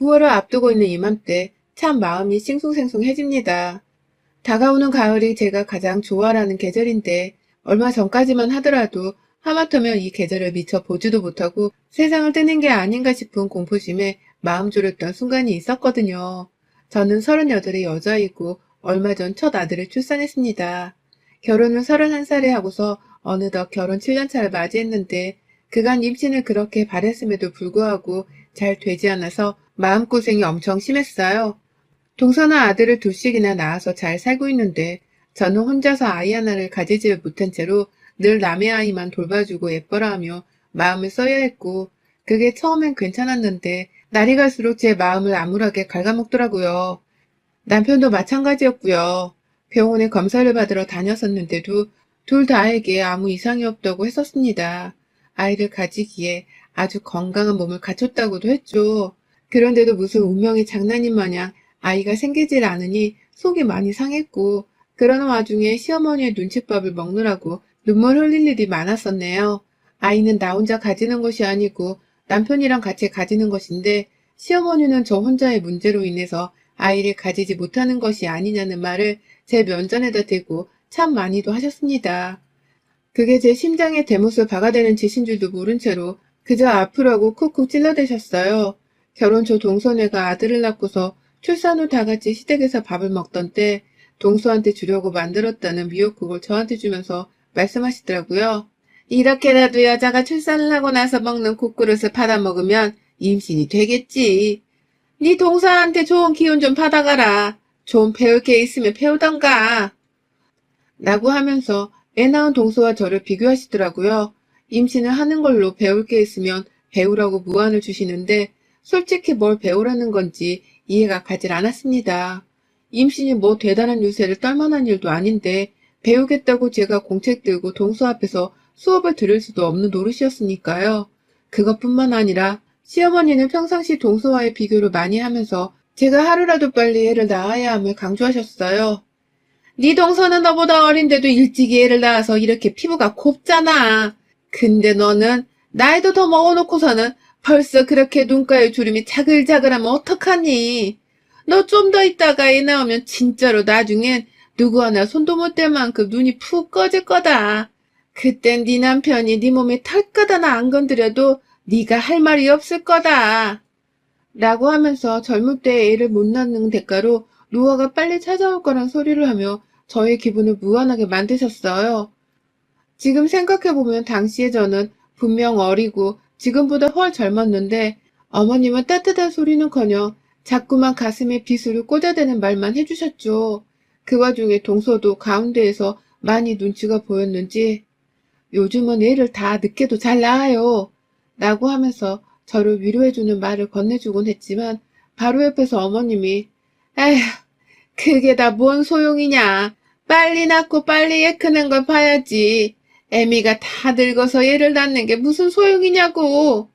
9월을 앞두고 있는 이맘때 참 마음이 싱숭생숭해집니다. 다가오는 가을이 제가 가장 좋아하는 계절인데 얼마 전까지만 하더라도 하마터면 이 계절을 미처 보지도 못하고 세상을 뜨는 게 아닌가 싶은 공포심에 마음 졸였던 순간이 있었거든요. 저는 38의 여자이고 얼마 전 첫 아들을 출산했습니다. 결혼을 31살에 하고서 어느덧 결혼 7년차를 맞이했는데 그간 임신을 그렇게 바랬음에도 불구하고 잘 되지 않아서 마음고생이 엄청 심했어요. 동서나 아들을 둘씩이나 낳아서 잘 살고 있는데 저는 혼자서 아이 하나를 가지지 못한 채로 늘 남의 아이만 돌봐주고 예뻐라 하며 마음을 써야 했고 그게 처음엔 괜찮았는데 날이 갈수록 제 마음을 암울하게 갉아먹더라고요. 남편도 마찬가지였고요. 병원에 검사를 받으러 다녔었는데도 둘 다에게 아무 이상이 없다고 했었습니다. 아이를 가지기에 아주 건강한 몸을 갖췄다고도 했죠. 그런데도 무슨 운명의 장난인 마냥 아이가 생기질 않으니 속이 많이 상했고 그러는 와중에 시어머니의 눈칫밥을 먹느라고 눈물 흘릴 일이 많았었네요. 아이는 나 혼자 가지는 것이 아니고 남편이랑 같이 가지는 것인데 시어머니는 저 혼자의 문제로 인해서 아이를 가지지 못하는 것이 아니냐는 말을 제 면전에다 대고 참 많이도 하셨습니다. 그게 제 심장에 대못을 박아대는 짓인 줄도 모른 채로 그저 아프라고 쿡쿡 찔러대셨어요. 결혼 초 동서네가 아들을 낳고서 출산 후 다 같이 시댁에서 밥을 먹던 때 동서한테 주려고 만들었다는 미역국을 저한테 주면서 말씀하시더라고요. 이렇게라도 여자가 출산을 하고 나서 먹는 국그릇을 받아 먹으면 임신이 되겠지. 네 동서한테 좋은 기운 좀 받아가라. 좀 배울 게 있으면 배우던가. 라고 하면서 애 낳은 동서와 저를 비교하시더라고요. 임신을 하는 걸로 배울 게 있으면 배우라고 무안을 주시는데 솔직히 뭘 배우라는 건지 이해가 가질 않았습니다. 임신이 뭐 대단한 유세를 떨만한 일도 아닌데 배우겠다고 제가 공책 들고 동서 앞에서 수업을 들을 수도 없는 노릇이었으니까요. 그것뿐만 아니라 시어머니는 평상시 동서와의 비교를 많이 하면서 제가 하루라도 빨리 애를 낳아야 함을 강조하셨어요. 네 동서는 너보다 어린데도 일찍이 애를 낳아서 이렇게 피부가 곱잖아. 근데 너는 나이도 더 먹어놓고서는 벌써 그렇게 눈가에 주름이 자글자글하면 어떡하니? 너 좀 더 있다가 애 나오면 진짜로 나중엔 누구 하나 손도 못 댈 만큼 눈이 푹 꺼질 거다. 그땐 네 남편이 네 몸에 털끝 하나 안 건드려도 네가 할 말이 없을 거다. 라고 하면서 젊을 때 애를 못 낳는 대가로 노화가 빨리 찾아올 거란 소리를 하며 저의 기분을 무한하게 만드셨어요. 지금 생각해보면 당시에 저는 분명 어리고 지금보다 훨 젊었는데 어머님은 따뜻한 소리는커녕 자꾸만 가슴에 비수를 꽂아대는 말만 해주셨죠. 그 와중에 동서도 가운데에서 많이 눈치가 보였는지 요즘은 애를 다 늦게도 잘 낳아요. 라고 하면서 저를 위로해주는 말을 건네주곤 했지만 바로 옆에서 어머님이 에휴 그게 다 뭔 소용이냐. 빨리 낳고 빨리 애 크는 걸 봐야지. 애미가 다 늙어서 얘를 낳는 게 무슨 소용이냐고.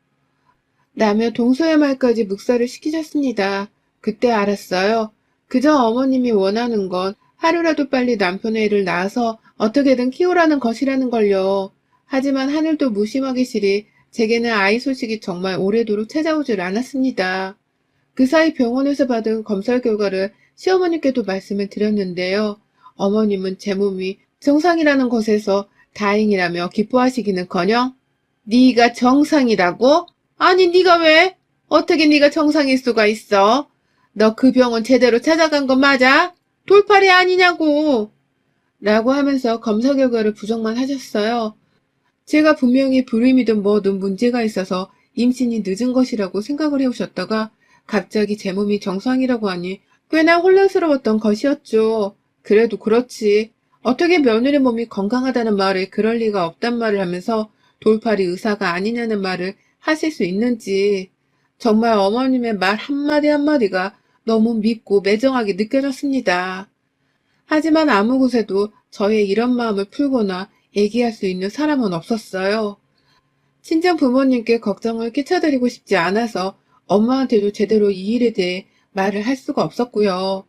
라며 동서의 말까지 묵살을 시키셨습니다. 그때 알았어요. 그저 어머님이 원하는 건 하루라도 빨리 남편의 애를 낳아서 어떻게든 키우라는 것이라는 걸요. 하지만 하늘도 무심하기 싫이 제게는 아이 소식이 정말 오래도록 찾아오질 않았습니다. 그 사이 병원에서 받은 검사 결과를 시어머니께도 말씀을 드렸는데요. 어머님은 제 몸이 정상이라는 것에서 다행이라며 기뻐하시기는커녕 네가 정상이라고? 아니 네가 왜? 어떻게 네가 정상일 수가 있어? 너 그 병원 제대로 찾아간 거 맞아? 돌팔이 아니냐고. 라고 하면서 검사 결과를 부정만 하셨어요. 제가 분명히 불임이든 뭐든 문제가 있어서 임신이 늦은 것이라고 생각을 해오셨다가 갑자기 제 몸이 정상이라고 하니 꽤나 혼란스러웠던 것이었죠. 그래도 그렇지. 어떻게 며느리 몸이 건강하다는 말에 그럴 리가 없단 말을 하면서 돌팔이 의사가 아니냐는 말을 하실 수 있는지 정말 어머님의 말 한마디 한마디가 너무 밉고 매정하게 느껴졌습니다. 하지만 아무 곳에도 저의 이런 마음을 풀거나 얘기할 수 있는 사람은 없었어요. 친정 부모님께 걱정을 끼쳐드리고 싶지 않아서 엄마한테도 제대로 이 일에 대해 말을 할 수가 없었고요.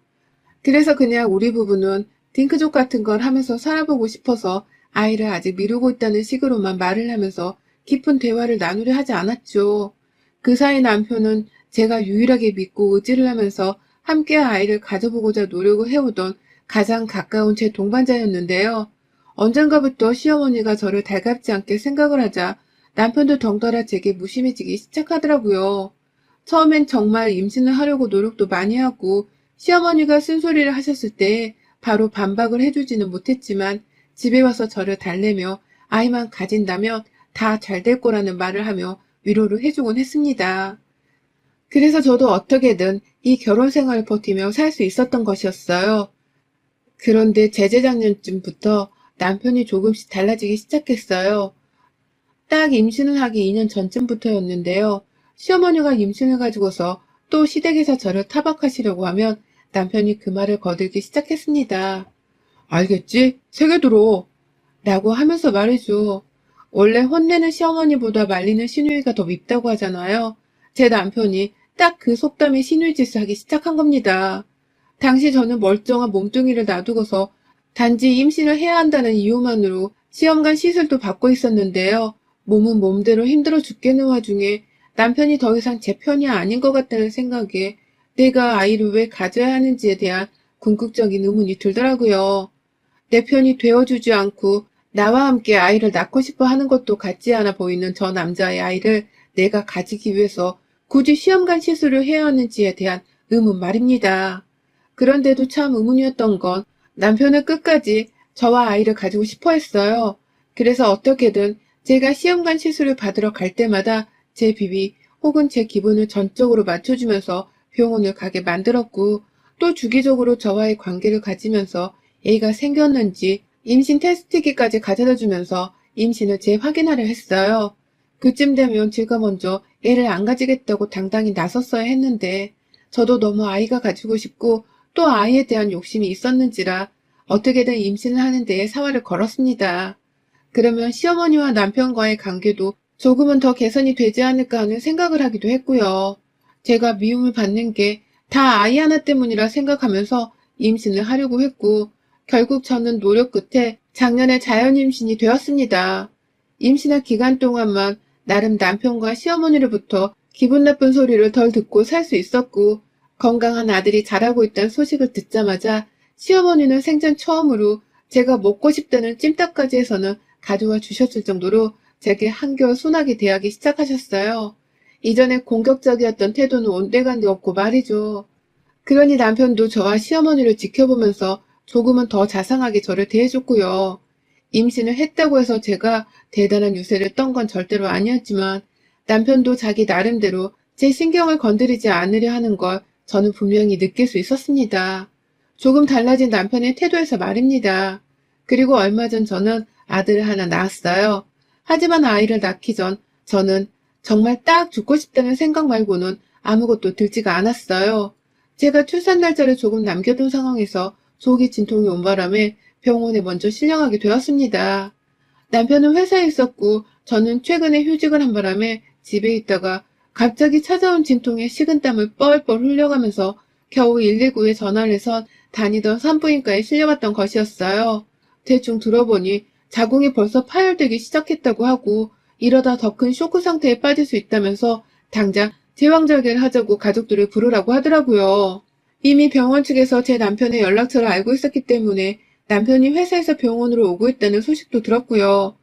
그래서 그냥 우리 부부는 딩크족 같은 걸 하면서 살아보고 싶어서 아이를 아직 미루고 있다는 식으로만 말을 하면서 깊은 대화를 나누려 하지 않았죠. 그 사이 남편은 제가 유일하게 믿고 의지를 하면서 함께 아이를 가져보고자 노력을 해오던 가장 가까운 제 동반자였는데요. 언젠가부터 시어머니가 저를 달갑지 않게 생각을 하자 남편도 덩달아 제게 무심해지기 시작하더라고요. 처음엔 정말 임신을 하려고 노력도 많이 하고 시어머니가 쓴소리를 하셨을 때 바로 반박을 해주지는 못했지만 집에 와서 저를 달래며 아이만 가진다면 다 잘 될 거라는 말을 하며 위로를 해주곤 했습니다. 그래서 저도 어떻게든 이 결혼 생활을 버티며 살 수 있었던 것이었어요. 그런데 재재작년쯤부터 남편이 조금씩 달라지기 시작했어요. 딱 임신을 하기 2년 전쯤부터였는데요. 시어머니가 임신을 가지고서 또 시댁에서 저를 타박하시려고 하면 남편이 그 말을 거들기 시작했습니다. 알겠지? 세게 들어. 라고 하면서 말이죠. 원래 혼내는 시어머니보다 말리는 시누이가 더 밉다고 하잖아요. 제 남편이 딱 그 속담에 시누이짓을 하기 시작한 겁니다. 당시 저는 멀쩡한 몸뚱이를 놔두고서 단지 임신을 해야 한다는 이유만으로 시험관 시술도 받고 있었는데요. 몸은 몸대로 힘들어 죽겠는 와중에 남편이 더 이상 제 편이 아닌 것 같다는 생각에 내가 아이를 왜 가져야 하는지에 대한 궁극적인 의문이 들더라고요. 내 편이 되어주지 않고 나와 함께 아이를 낳고 싶어 하는 것도 같지 않아 보이는 저 남자의 아이를 내가 가지기 위해서 굳이 시험관 시술을 해야 하는지에 대한 의문 말입니다. 그런데도 참 의문이었던 건 남편은 끝까지 저와 아이를 가지고 싶어 했어요. 그래서 어떻게든 제가 시험관 시술을 받으러 갈 때마다 제 비위 혹은 제 기분을 전적으로 맞춰주면서 병원을 가게 만들었고 또 주기적으로 저와의 관계를 가지면서 애가 생겼는지 임신 테스트기까지 가져다 주면서 임신을 재확인하려 했어요. 그쯤 되면 제가 먼저 애를 안 가지겠다고 당당히 나섰어야 했는데 저도 너무 아이가 가지고 싶고 또 아이에 대한 욕심이 있었는지라 어떻게든 임신을 하는 데에 사활을 걸었습니다. 그러면 시어머니와 남편과의 관계도 조금은 더 개선이 되지 않을까 하는 생각을 하기도 했고요. 제가 미움을 받는 게 다 아이 하나 때문이라 생각하면서 임신을 하려고 했고 결국 저는 노력 끝에 작년에 자연 임신이 되었습니다. 임신한 기간 동안만 나름 남편과 시어머니로부터 기분 나쁜 소리를 덜 듣고 살 수 있었고 건강한 아들이 자라고 있다는 소식을 듣자마자 시어머니는 생전 처음으로 제가 먹고 싶다는 찜닭까지 해서는 가져와 주셨을 정도로 제게 한결 순하게 대하기 시작하셨어요. 이전에 공격적이었던 태도는 온데간데 없고 말이죠. 그러니 남편도 저와 시어머니를 지켜보면서 조금은 더 자상하게 저를 대해줬고요. 임신을 했다고 해서 제가 대단한 유세를 떤 건 절대로 아니었지만 남편도 자기 나름대로 제 신경을 건드리지 않으려 하는 걸 저는 분명히 느낄 수 있었습니다. 조금 달라진 남편의 태도에서 말입니다. 그리고 얼마 전 저는 아들을 하나 낳았어요. 하지만 아이를 낳기 전 저는 정말 딱 죽고 싶다는 생각 말고는 아무것도 들지가 않았어요. 제가 출산 날짜를 조금 남겨둔 상황에서 조기 진통이 온 바람에 병원에 먼저 실려가게 되었습니다. 남편은 회사에 있었고 저는 최근에 휴직을 한 바람에 집에 있다가 갑자기 찾아온 진통에 식은땀을 뻘뻘 흘려가면서 겨우 119에 전화를 해서 다니던 산부인과에 실려갔던 것이었어요. 대충 들어보니 자궁이 벌써 파열되기 시작했다고 하고 이러다 더 큰 쇼크 상태에 빠질 수 있다면서 당장 제왕절개를 하자고 가족들을 부르라고 하더라고요. 이미 병원 측에서 제 남편의 연락처를 알고 있었기 때문에 남편이 회사에서 병원으로 오고 있다는 소식도 들었고요.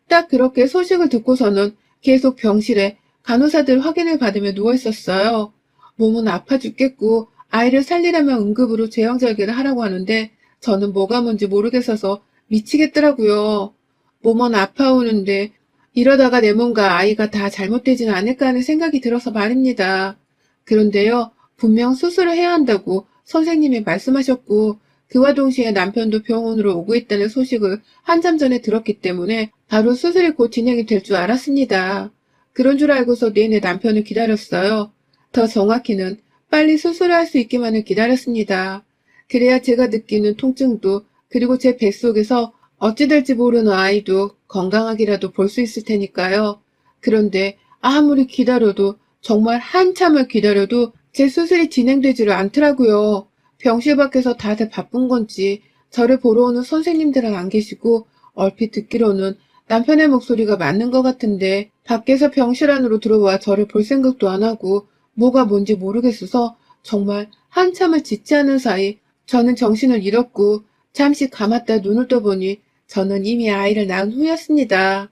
딱 그렇게 소식을 듣고서는 계속 병실에 간호사들 확인을 받으며 누워있었어요. 몸은 아파 죽겠고 아이를 살리려면 응급으로 제왕절개를 하라고 하는데 저는 뭐가 뭔지 모르겠어서 미치겠더라고요. 몸은 아파오는데 이러다가 내 몸과 아이가 다 잘못되지는 않을까 하는 생각이 들어서 말입니다. 그런데요, 분명 수술을 해야 한다고 선생님이 말씀하셨고 그와 동시에 남편도 병원으로 오고 있다는 소식을 한참 전에 들었기 때문에 바로 수술이 곧 진행이 될 줄 알았습니다. 그런 줄 알고서 내내 남편을 기다렸어요. 더 정확히는 빨리 수술을 할 수 있기만을 기다렸습니다. 그래야 제가 느끼는 통증도 그리고 제 뱃속에서 어찌 될지 모르는 아이도 건강하기라도 볼 수 있을 테니까요. 그런데 아무리 기다려도 정말 한참을 기다려도 제 수술이 진행되지를 않더라고요. 병실 밖에서 다들 바쁜 건지 저를 보러 오는 선생님들은 안 계시고 얼핏 듣기로는 남편의 목소리가 맞는 것 같은데 밖에서 병실 안으로 들어와 저를 볼 생각도 안 하고 뭐가 뭔지 모르겠어서 정말 한참을 짓지 않은 사이 저는 정신을 잃었고 잠시 감았다 눈을 떠보니 저는 이미 아이를 낳은 후였습니다.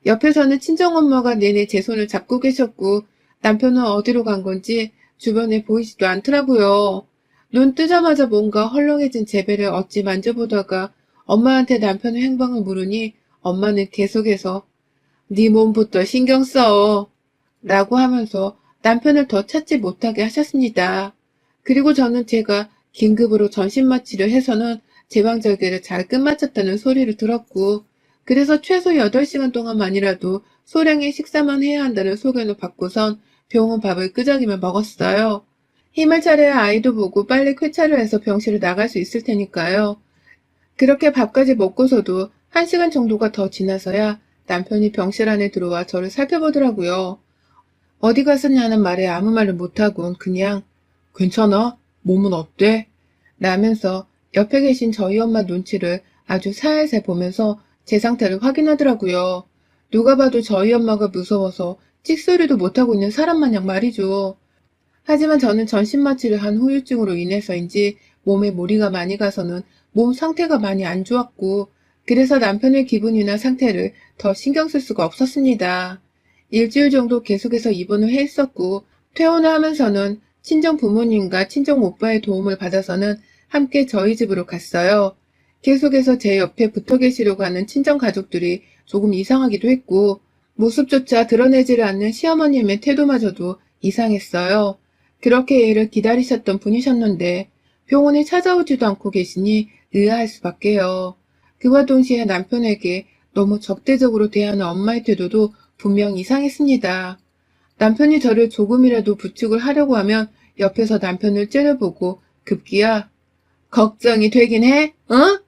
옆에서는 친정엄마가 내내 제 손을 잡고 계셨고 남편은 어디로 간 건지 주변에 보이지도 않더라고요. 눈 뜨자마자 뭔가 헐렁해진 제 배를 어찌 만져보다가 엄마한테 남편의 행방을 물으니 엄마는 계속해서 네 몸부터 신경 써 라고 하면서 남편을 더 찾지 못하게 하셨습니다. 그리고 저는 제가 긴급으로 전신마취를 해서는 제방절개를 잘 끝마쳤다는 소리를 들었고 그래서 최소 8시간 동안만이라도 소량의 식사만 해야 한다는 소견을 받고선 병원 밥을 끄적이며 먹었어요. 힘을 차려야 아이도 보고 빨리 쾌차를 해서 병실을 나갈 수 있을 테니까요. 그렇게 밥까지 먹고서도 1시간 정도가 더 지나서야 남편이 병실 안에 들어와 저를 살펴보더라고요. 어디 갔었냐는 말에 아무 말을 못하곤 그냥 괜찮아? 몸은 어때? 라면서 옆에 계신 저희 엄마 눈치를 아주 살살 보면서 제 상태를 확인하더라고요. 누가 봐도 저희 엄마가 무서워서 찍소리도 못하고 있는 사람 마냥 말이죠. 하지만 저는 전신마취를 한 후유증으로 인해서인지 몸에 무리가 많이 가서는 몸 상태가 많이 안 좋았고 그래서 남편의 기분이나 상태를 더 신경 쓸 수가 없었습니다. 일주일 정도 계속해서 입원을 해 있었고 퇴원을 하면서는 친정 부모님과 친정 오빠의 도움을 받아서는 함께 저희 집으로 갔어요. 계속해서 제 옆에 붙어 계시려고 하는 친정 가족들이 조금 이상하기도 했고 모습조차 드러내지를 않는 시어머님의 태도마저도 이상했어요. 그렇게 애를 기다리셨던 분이셨는데 병원에 찾아오지도 않고 계시니 의아할 수밖에요. 그와 동시에 남편에게 너무 적대적으로 대하는 엄마의 태도도 분명 이상했습니다. 남편이 저를 조금이라도 부축을 하려고 하면 옆에서 남편을 째려보고 급기야 걱정이 되긴 해? 어?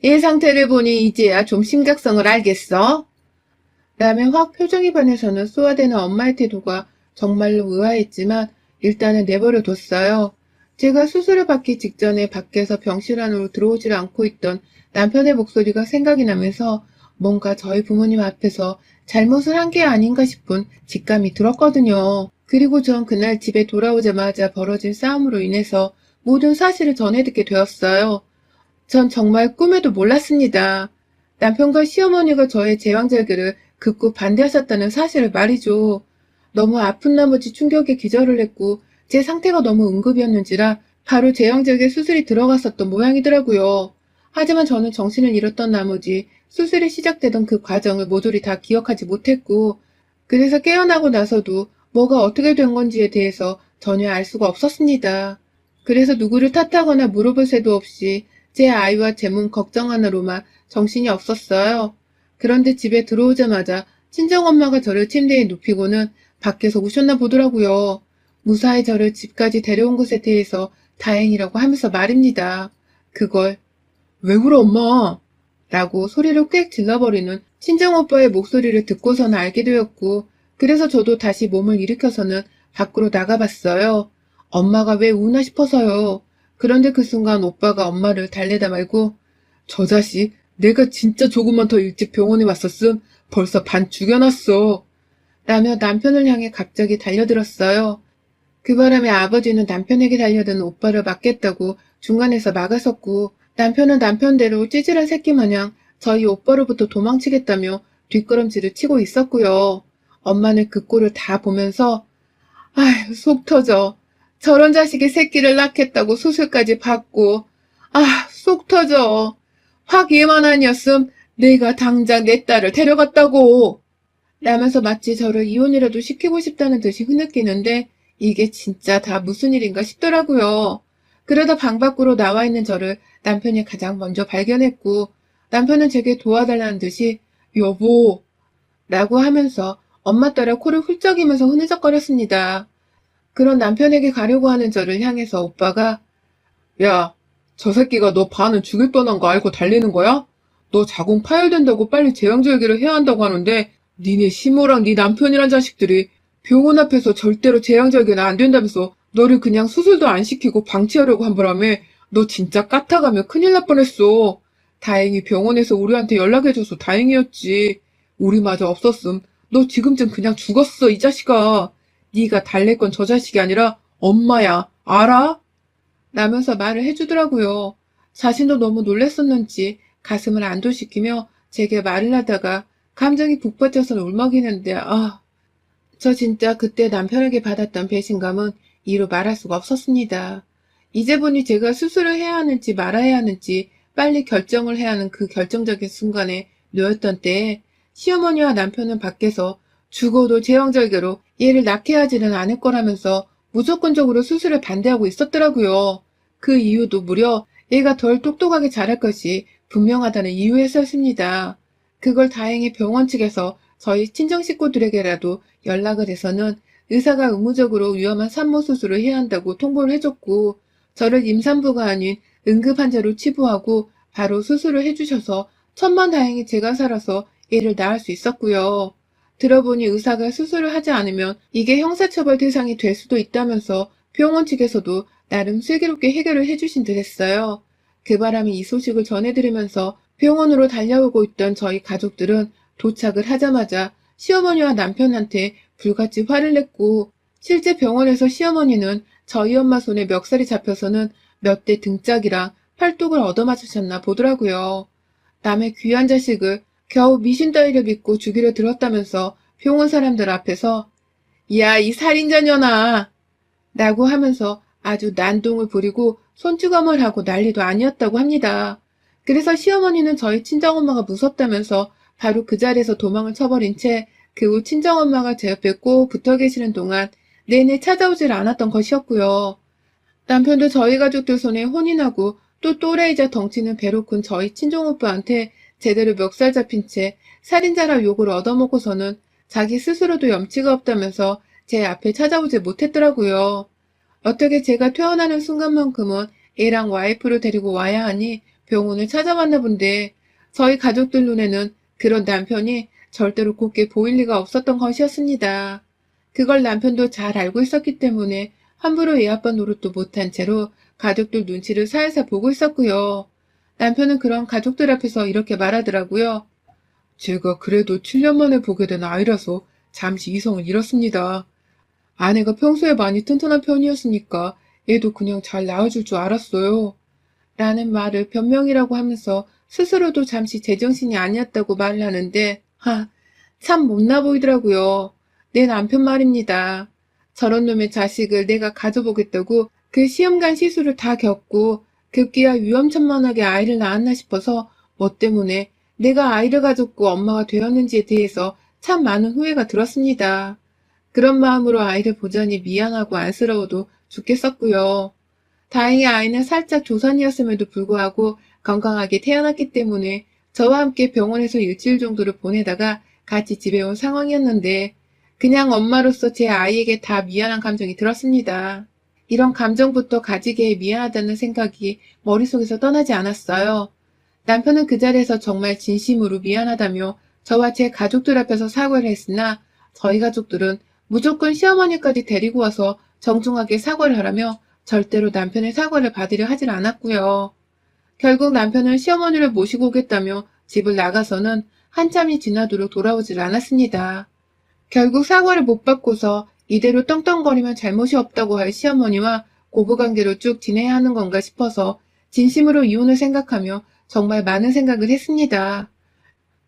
이 상태를 보니 이제야 좀 심각성을 알겠어? 라며 확 표정이 변해서는 쏘아대는 엄마의 태도가 정말로 의아했지만 일단은 내버려 뒀어요. 제가 수술을 받기 직전에 밖에서 병실 안으로 들어오질 않고 있던 남편의 목소리가 생각이 나면서 뭔가 저희 부모님 앞에서 잘못을 한 게 아닌가 싶은 직감이 들었거든요. 그리고 전 그날 집에 돌아오자마자 벌어진 싸움으로 인해서 모든 사실을 전해 듣게 되었어요. 전 정말 꿈에도 몰랐습니다. 남편과 시어머니가 저의 제왕절개를 극구 반대하셨다는 사실을 말이죠. 너무 아픈 나머지 충격에 기절을 했고 제 상태가 너무 응급이었는지라 바로 제왕절개 수술이 들어갔었던 모양이더라고요. 하지만 저는 정신을 잃었던 나머지 수술이 시작되던 그 과정을 모조리 다 기억하지 못했고 그래서 깨어나고 나서도 뭐가 어떻게 된 건지에 대해서 전혀 알 수가 없었습니다. 그래서 누구를 탓하거나 물어볼 새도 없이 제 아이와 제 몸 걱정하느로만 정신이 없었어요. 그런데 집에 들어오자마자 친정엄마가 저를 침대에 눕히고는 밖에서 우셨나 보더라고요. 무사히 저를 집까지 데려온 것에 대해서 다행이라고 하면서 말입니다. 그걸 왜 그래 엄마? 라고 소리를 꽥 질러버리는 친정오빠의 목소리를 듣고서는 알게 되었고 그래서 저도 다시 몸을 일으켜서는 밖으로 나가봤어요. 엄마가 왜 우나 싶어서요. 그런데 그 순간 오빠가 엄마를 달래다 말고 저 자식 내가 진짜 조금만 더 일찍 병원에 왔었음 벌써 반 죽여놨어. 라며 남편을 향해 갑자기 달려들었어요. 그 바람에 아버지는 남편에게 달려드는 오빠를 막겠다고 중간에서 막아섰고 남편은 남편대로 찌질한 새끼 마냥 저희 오빠로부터 도망치겠다며 뒷걸음질을 치고 있었고요. 엄마는 그 꼴을 다 보면서 아휴 속 터져. 저런 자식이 새끼를 낳겠다고 수술까지 받고 속 터져. 확 얘만 아니었음 내가 당장 내 딸을 데려갔다고. 라면서 마치 저를 이혼이라도 시키고 싶다는 듯이 흐느끼는데 이게 진짜 다 무슨 일인가 싶더라고요. 그러다 방 밖으로 나와 있는 저를 남편이 가장 먼저 발견했고 남편은 제게 도와달라는 듯이 여보 라고 하면서 엄마 따라 코를 훌쩍이면서 흐느적거렸습니다. 그런 남편에게 가려고 하는 저를 향해서 오빠가 야, 저 새끼가 너 반은 죽일 뻔한 거 알고 달리는 거야? 너 자궁 파열된다고 빨리 제왕절개를 해야 한다고 하는데 니네 시모랑 네 남편이란 자식들이 병원 앞에서 절대로 제왕절개는 안 된다면서 너를 그냥 수술도 안 시키고 방치하려고 한 바람에 너 진짜 까타가면 큰일 날 뻔했어. 다행히 병원에서 우리한테 연락해줘서 다행이었지. 우리마저 없었음. 너 지금쯤 그냥 죽었어, 이 자식아. 네가 달랠 건 저 자식이 아니라 엄마야. 알아? 라면서 말을 해주더라고요. 자신도 너무 놀랐었는지 가슴을 안도시키며 제게 말을 하다가 감정이 북받쳐서 울먹이는데 저 진짜 그때 남편에게 받았던 배신감은 이루 말할 수가 없었습니다. 이제 보니 제가 수술을 해야 하는지 말아야 하는지 빨리 결정을 해야 하는 그 결정적인 순간에 놓였던 때에 시어머니와 남편은 밖에서 죽어도 제왕절개로 얘를 낳게 하지는 않을 거라면서 무조건적으로 수술을 반대하고 있었더라고요. 그 이유도 무려 얘가 덜 똑똑하게 자랄 것이 분명하다는 이유였었습니다. 그걸 다행히 병원 측에서 저희 친정 식구들에게라도 연락을 해서는 의사가 의무적으로 위험한 산모 수술을 해야 한다고 통보를 해줬고 저를 임산부가 아닌 응급환자로 치부하고 바로 수술을 해주셔서 천만다행히 제가 살아서 얘를 낳을 수 있었고요. 들어보니 의사가 수술을 하지 않으면 이게 형사처벌 대상이 될 수도 있다면서 병원 측에서도 나름 슬기롭게 해결을 해주신 듯 했어요. 그 바람에 이 소식을 전해드리면서 병원으로 달려오고 있던 저희 가족들은 도착을 하자마자 시어머니와 남편한테 불같이 화를 냈고 실제 병원에서 시어머니는 저희 엄마 손에 멱살이 잡혀서는 몇 대 등짝이랑 팔뚝을 얻어맞으셨나 보더라고요. 남의 귀한 자식을 겨우 미신 따위를 믿고 주기로 들었다면서 병원 사람들 앞에서 야, 이 살인자녀나! 라고 하면서 아주 난동을 부리고 손찌검을 하고 난리도 아니었다고 합니다. 그래서 시어머니는 저희 친정엄마가 무섭다면서 바로 그 자리에서 도망을 쳐버린 채 그 후 친정엄마가 제 옆에 꼭 붙어 계시는 동안 내내 찾아오질 않았던 것이었고요. 남편도 저희 가족들 손에 혼인하고 또 또래이자 덩치는 배로 큰 저희 친정오빠한테 제대로 멱살 잡힌 채 살인자라 욕을 얻어먹고서는 자기 스스로도 염치가 없다면서 제 앞에 찾아오지 못했더라고요. 어떻게 제가 퇴원하는 순간만큼은 애랑 와이프를 데리고 와야 하니 병원을 찾아왔나 본데 저희 가족들 눈에는 그런 남편이 절대로 곱게 보일 리가 없었던 것이었습니다. 그걸 남편도 잘 알고 있었기 때문에 함부로 애 아빠 노릇도 못한 채로 가족들 눈치를 살살 보고 있었고요. 남편은 그런 가족들 앞에서 이렇게 말하더라고요. 제가 그래도 7년 만에 보게 된 아이라서 잠시 이성을 잃었습니다. 아내가 평소에 많이 튼튼한 편이었으니까 얘도 그냥 잘 낳아줄 줄 알았어요. 라는 말을 변명이라고 하면서 스스로도 잠시 제정신이 아니었다고 말을 하는데 참 못나 보이더라고요. 내 남편 말입니다. 저런 놈의 자식을 내가 가져보겠다고 그 시험관 시술을 다 겪고 급기야 위험천만하게 아이를 낳았나 싶어서 뭐 때문에 내가 아이를 가졌고 엄마가 되었는지에 대해서 참 많은 후회가 들었습니다. 그런 마음으로 아이를 보자니 미안하고 안쓰러워도 죽겠었고요. 다행히 아이는 살짝 조산이었음에도 불구하고 건강하게 태어났기 때문에 저와 함께 병원에서 일주일 정도를 보내다가 같이 집에 온 상황이었는데 그냥 엄마로서 제 아이에게 다 미안한 감정이 들었습니다. 이런 감정부터 가지게 미안하다는 생각이 머릿속에서 떠나지 않았어요. 남편은 그 자리에서 정말 진심으로 미안하다며 저와 제 가족들 앞에서 사과를 했으나 저희 가족들은 무조건 시어머니까지 데리고 와서 정중하게 사과를 하라며 절대로 남편의 사과를 받으려 하질 않았고요. 결국 남편은 시어머니를 모시고 오겠다며 집을 나가서는 한참이 지나도록 돌아오질 않았습니다. 결국 사과를 못 받고서 이대로 떵떵거리면 잘못이 없다고 할 시어머니와 고부관계로 쭉 지내야 하는 건가 싶어서 진심으로 이혼을 생각하며 정말 많은 생각을 했습니다.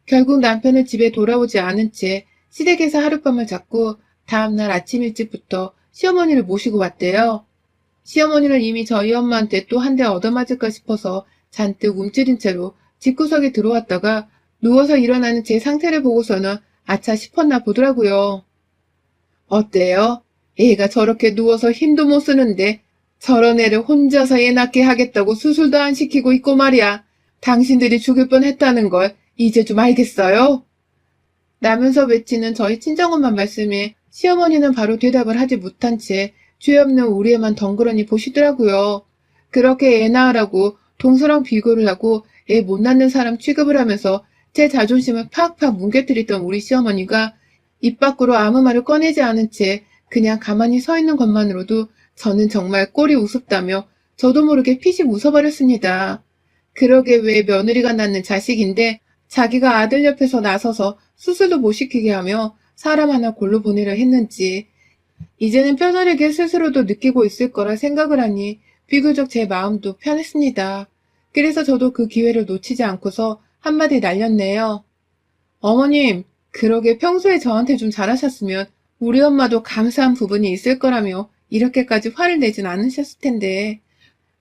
결국 남편은 집에 돌아오지 않은 채 시댁에서 하룻밤을 잤고 다음날 아침 일찍부터 시어머니를 모시고 왔대요. 시어머니는 이미 저희 엄마한테 또 한 대 얻어맞을까 싶어서 잔뜩 움츠린 채로 집구석에 들어왔다가 누워서 일어나는 제 상태를 보고서는 아차 싶었나 보더라고요. 어때요? 애가 저렇게 누워서 힘도 못 쓰는데 저런 애를 혼자서 애 낳게 하겠다고 수술도 안 시키고 있고 말이야. 당신들이 죽을 뻔했다는 걸 이제 좀 알겠어요? 라면서 외치는 저희 친정엄마 말씀에 시어머니는 바로 대답을 하지 못한 채 죄 없는 우리 애만 덩그러니 보시더라고요. 그렇게 애 낳으라고 동서랑 비교를 하고 애 못 낳는 사람 취급을 하면서 제 자존심을 팍팍 뭉개뜨리던 우리 시어머니가 입 밖으로 아무 말을 꺼내지 않은 채 그냥 가만히 서 있는 것만으로도 저는 정말 꼴이 우습다며 저도 모르게 피식 웃어버렸습니다. 그러게 왜 며느리가 낳는 자식인데 자기가 아들 옆에서 나서서 수술도 못 시키게 하며 사람 하나 골로 보내려 했는지 이제는 뼈저리게 스스로도 느끼고 있을 거라 생각을 하니 비교적 제 마음도 편했습니다. 그래서 저도 그 기회를 놓치지 않고서 한마디 날렸네요. 어머님, 그러게 평소에 저한테 좀 잘하셨으면 우리 엄마도 감사한 부분이 있을 거라며 이렇게까지 화를 내진 않으셨을 텐데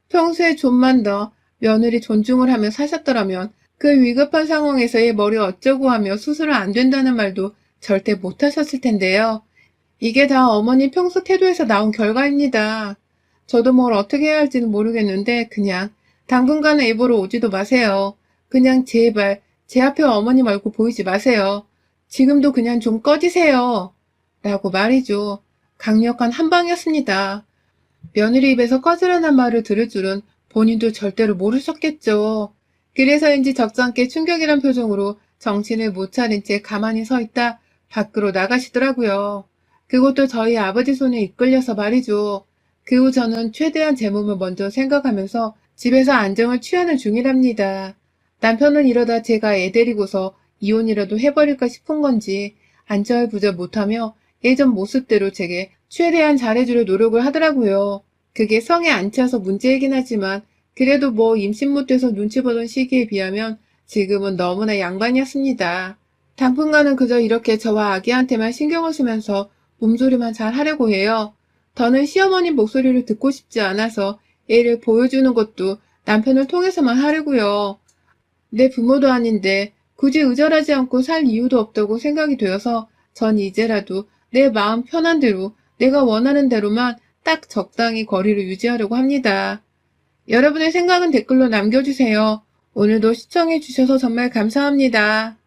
평소에 좀만 더 며느리 존중을 하며 사셨더라면 그 위급한 상황에서의 머리 어쩌고 하며 수술은 안 된다는 말도 절대 못 하셨을 텐데요. 이게 다 어머니 평소 태도에서 나온 결과입니다. 저도 뭘 어떻게 해야 할지는 모르겠는데 그냥 당분간은 입으로 오지도 마세요. 그냥 제발 제 앞에 어머님 얼굴 보이지 마세요. 지금도 그냥 좀 꺼지세요. 라고 말이죠. 강력한 한방이었습니다. 며느리 입에서 꺼지라는 말을 들을 줄은 본인도 절대로 모르셨겠죠. 그래서인지 적잖게 충격이란 표정으로 정신을 못 차린 채 가만히 서 있다 밖으로 나가시더라고요. 그것도 저희 아버지 손에 이끌려서 말이죠. 그 후 저는 최대한 제 몸을 먼저 생각하면서 집에서 안정을 취하는 중이랍니다. 남편은 이러다 제가 애 데리고서 이혼이라도 해버릴까 싶은 건지 안절부절 못하며 예전 모습대로 제게 최대한 잘해주려 노력을 하더라고요. 그게 성에 안 차서 문제이긴 하지만 그래도 뭐 임신 못해서 눈치 보던 시기에 비하면 지금은 너무나 양반이었습니다. 당분간은 그저 이렇게 저와 아기한테만 신경을 쓰면서 몸조리만 잘 하려고 해요. 더는 시어머님 목소리를 듣고 싶지 않아서 애를 보여주는 것도 남편을 통해서만 하려고요. 내 부모도 아닌데 굳이 의절하지 않고 살 이유도 없다고 생각이 되어서 전 이제라도 내 마음 편한 대로 내가 원하는 대로만 딱 적당히 거리를 유지하려고 합니다. 여러분의 생각은 댓글로 남겨주세요. 오늘도 시청해주셔서 정말 감사합니다.